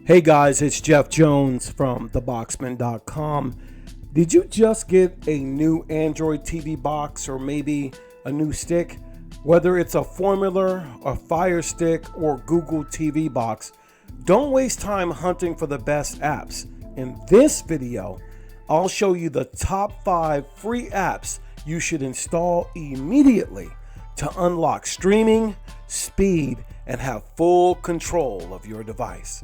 Hey guys, it's Jeff Jones from theboxman.com. Did you just get a new Android TV box or maybe a new stick? Whether it's a Formula, a Fire Stick, or Google TV box, don't waste time hunting for the best apps. In this video, I'll show you the top 5 free apps you should install immediately to unlock streaming, speed, and have full control of your device.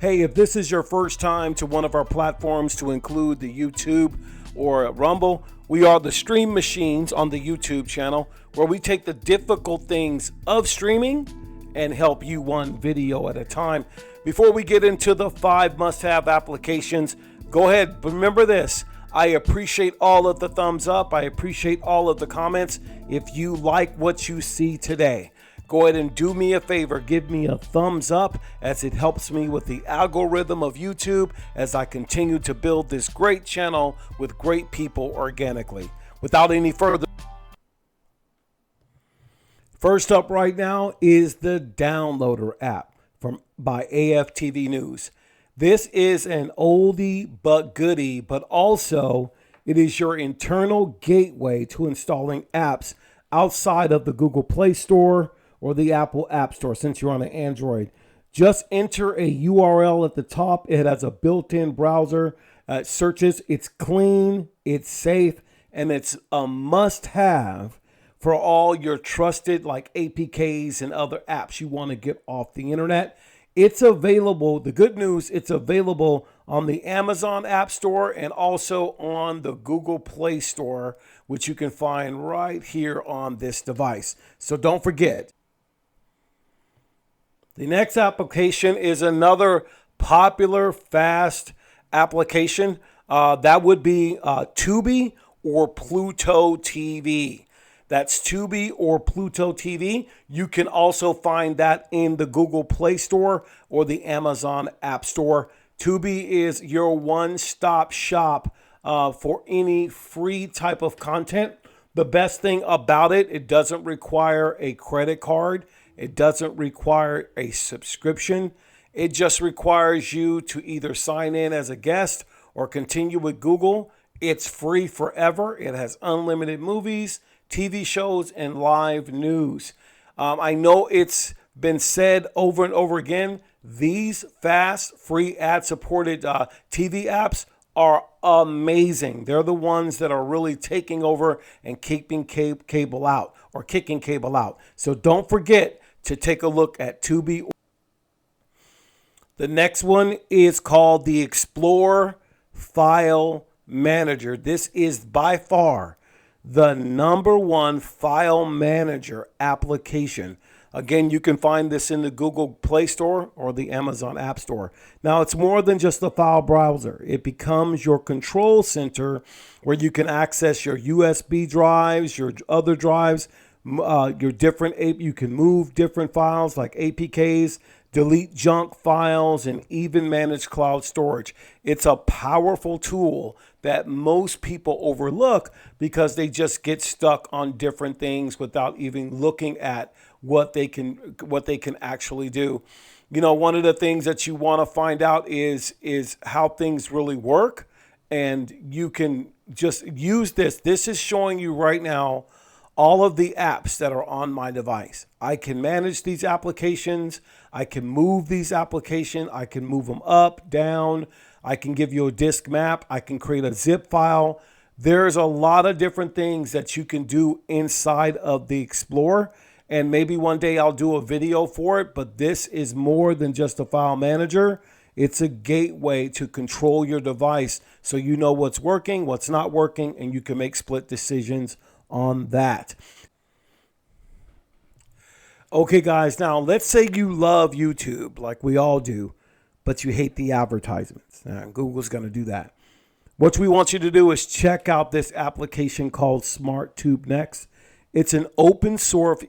Hey, if this is your first time to one of our platforms, to include the YouTube or Rumble, we are the stream machines on the YouTube channel, where we take the difficult things of streaming and help you one video at a time. Before we get into the 5 must-have applications, go ahead, remember this. I appreciate all of the thumbs up. I appreciate all of the comments. If you like what you see today, go ahead and do me a favor, give me a thumbs up, as it helps me with the algorithm of YouTube as I continue to build this great channel with great people organically. Without any further, first up right now is the Downloader app by AFTV News. This is an oldie but goodie, but also it is your internal gateway to installing apps outside of the Google Play Store or the Apple App Store since you're on an Android. Just enter a URL at the top. It has a built-in browser. Searches. It's clean, it's safe, and it's a must-have for all your trusted like APKs and other apps you want to get off the internet. It's available. The good news, it's available on the Amazon App Store and also on the Google Play Store, which you can find right here on this device. So don't forget. The next application is another popular fast application. That would be Tuby or Pluto TV. That's Tuby or Pluto TV. You can also find that in the Google Play Store or the Amazon App Store. Tuby is your one-stop shop for any free type of content. The best thing about it, it doesn't require a credit card. It doesn't require a subscription. It just requires you to either sign in as a guest or continue with Google. It's free forever. It has unlimited movies, TV shows, and live news. I know it's been said over and over again, these fast, free, ad-supported TV apps are amazing. They're the ones that are really taking over and keeping cable out or kicking cable out. So don't forget to take a look at Tuby. The next one is called the Explore File Manager. This is by far the #1 file manager application. Again, you can find this in the Google Play Store or the Amazon App Store. Now, it's more than just a file browser. It becomes your control center where you can access your USB drives, your other drives, your different you can move different files like APKs, delete junk files, and even manage cloud storage. It's a powerful tool that most people overlook because they just get stuck on different things without even looking at what they can actually do. You know, one of the things that you want to find out is how things really work, and you can just use this. This is showing you right now all of the apps that are on my device. I can manage these applications. I can move these applications. I can move them up, down. I can give you a disk map. I can create a zip file. There's a lot of different things that you can do inside of the Explorer. And maybe one day I'll do a video for it, but this is more than just a file manager. It's a gateway to control your device so you know what's working, what's not working, and you can make split decisions on that. Okay, guys, now let's say you love YouTube like we all do, but you hate the advertisements. Google's going to do that. What we want you to do is check out this application called SmartTube Next. It's an open source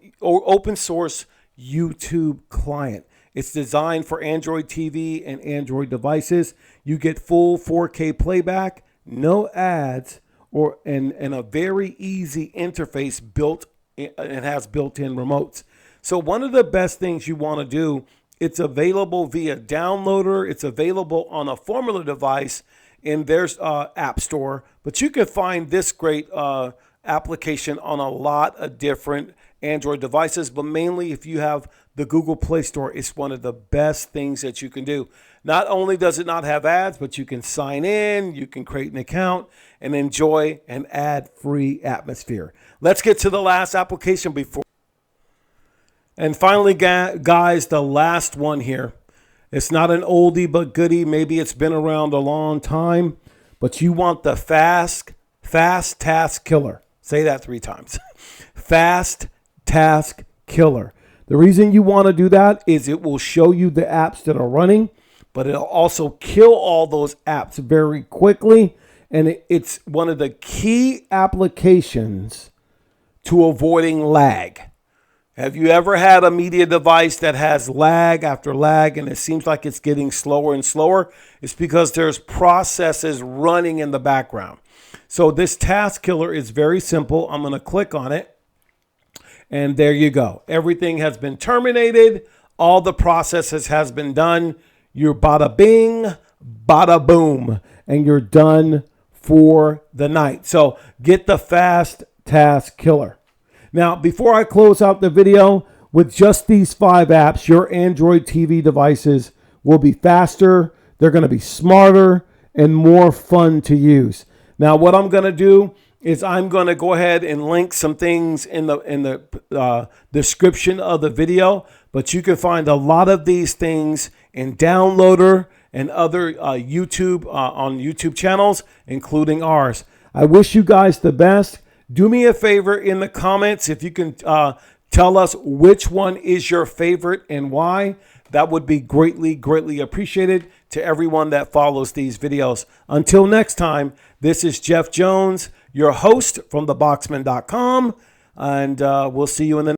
YouTube client. It's designed for Android TV and Android devices. You get full 4K playback, no ads, and a very easy interface built. It has built-in remotes. So one of the best things you want to do, it's available via downloader. It's available on a Formula device in their app store. But you can find this great application on a lot of different Android devices. But mainly if you have the Google Play Store, it's one of the best things that you can do. Not only does it not have ads, but you can sign in, you can create an account, and enjoy an ad-free atmosphere. Let's get to the last application before. And finally, guys, the last one here. It's not an oldie but goodie. Maybe it's been around a long time, but you want the Fast Task Killer. Say that 3 times. Fast Task Killer. The reason you want to do that is it will show you the apps that are running, but it'll also kill all those apps very quickly. And it's one of the key applications to avoiding lag. Have you ever had a media device that has lag after lag and it seems like it's getting slower and slower? It's because there's processes running in the background. So this task killer is very simple. I'm going to click on it. And there you go. Everything has been terminated. All the processes has been done. You're bada bing, bada boom, and you're done for the night. So get the Fast Task Killer. Now, before I close out the video, with just these 5 apps, your Android TV devices will be faster, they're going to be smarter, and more fun to use. Now, what I'm going to do is I'm going to go ahead and link some things in the description of the video, but you can find a lot of these things in Downloader and other YouTube on YouTube channels, including ours. I wish you guys the best. Do me a favor in the comments if you can tell us which one is your favorite and why. That would be greatly appreciated to everyone that follows these videos. Until next time, this is Jeff Jones, your host from theboxman.com, and we'll see you in the